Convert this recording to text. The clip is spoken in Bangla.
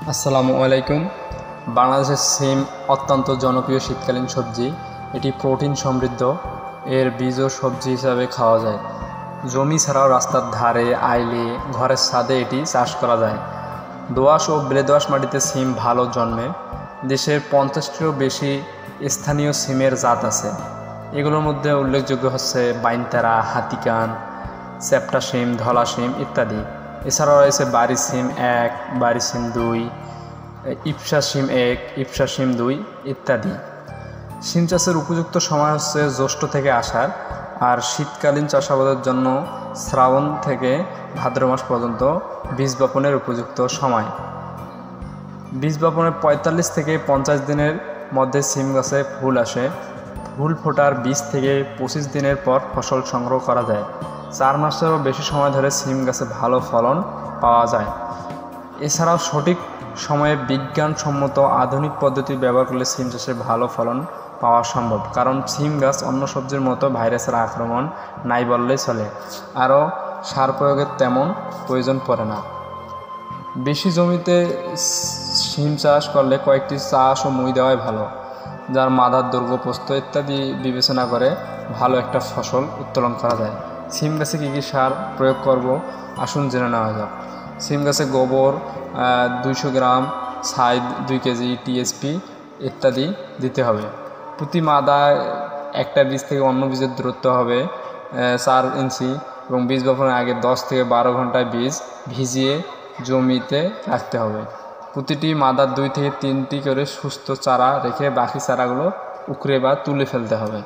আসসালামু আলাইকুম। বাংলাদেশের সিম অত্যন্ত জনপ্রিয় শীতকালীন সবজি। এটি প্রোটিন সমৃদ্ধ। এর বীজও সবজি হিসাবে খাওয়া যায়। জমি ছাড়াও রাস্তার ধারে, আইলে, ঘরের ছাদে এটি চাষ করা যায়। দোআঁশ ও বেলে-দোআঁশ মাটিতে সিম ভালো জন্মে। দেশের 50টিরও বেশি স্থানীয় সিমের জাত আছে। এগুলোর মধ্যে উল্লেখযোগ্য হচ্ছে বাইনতারা, হাতিকান, চ্যাপ্টা সিম, ধলা সিম ইত্যাদি। এছাড়াও রয়েছে বারি সিম 1, বারি সিম 2, ইপসা সিম 1, ইপসা সিম 2 ইত্যাদি। সিম চাষের উপযুক্ত সময় হচ্ছে জ্যৈষ্ঠ থেকে আষাঢ়, আর শীতকালীন চাষাবাদের জন্য শ্রাবণ থেকে ভাদ্র মাস পর্যন্ত বীজ বপনের উপযুক্ত সময়। বীজ বপনের 45 থেকে 50 দিনের মধ্যে সিম গাছে ফুল আসে। ফুল ফোটার 20 থেকে 25 দিনের পর ফসল সংগ্রহ করা যায়। 4 মাসেরও বেশি সময় ধরে সিম গাছে ভালো ফলন পাওয়া যায়। এছাড়াও সঠিক সময়ে বিজ্ঞানসম্মত আধুনিক পদ্ধতি ব্যবহার করলে সিম চাষে ভালো ফলন পাওয়া সম্ভব, কারণ সিম গাছ অন্য সবজির মতো ভাইরাসের আক্রমণ নাই বললেই চলে। আরও সার প্রয়োগের তেমন প্রয়োজন পড়ে না। বেশি জমিতে সিম চাষ করলে কয়েকটি চাষ ও মই দেওয়াই ভালো, যার মাদার দৈর্ঘ্য, প্রস্থ ইত্যাদি বিবেচনা করে ভালো একটা ফসল উত্তোলন করা যায়। সিম গাছে কী কী সার প্রয়োগ করব আসুন জেনে নেওয়া যাক। সিম গাছে গোবর 200 গ্রাম, ছাই 2 কেজি, টিএসপি ইত্যাদি দিতে হবে। প্রতি মাদায় একটা বীজ থেকে অন্য বীজের দূরত্ব হবে 4 ইঞ্চি, এবং বীজ বপনের আগে 10 থেকে 12 ঘন্টায় বীজ ভিজিয়ে জমিতে রাখতে হবে। প্রতিটি মাদার 2 থেকে 3টি করে সুস্থ চারা রেখে বাকি চারাগুলো উকড়ে বা তুলে ফেলতে হবে।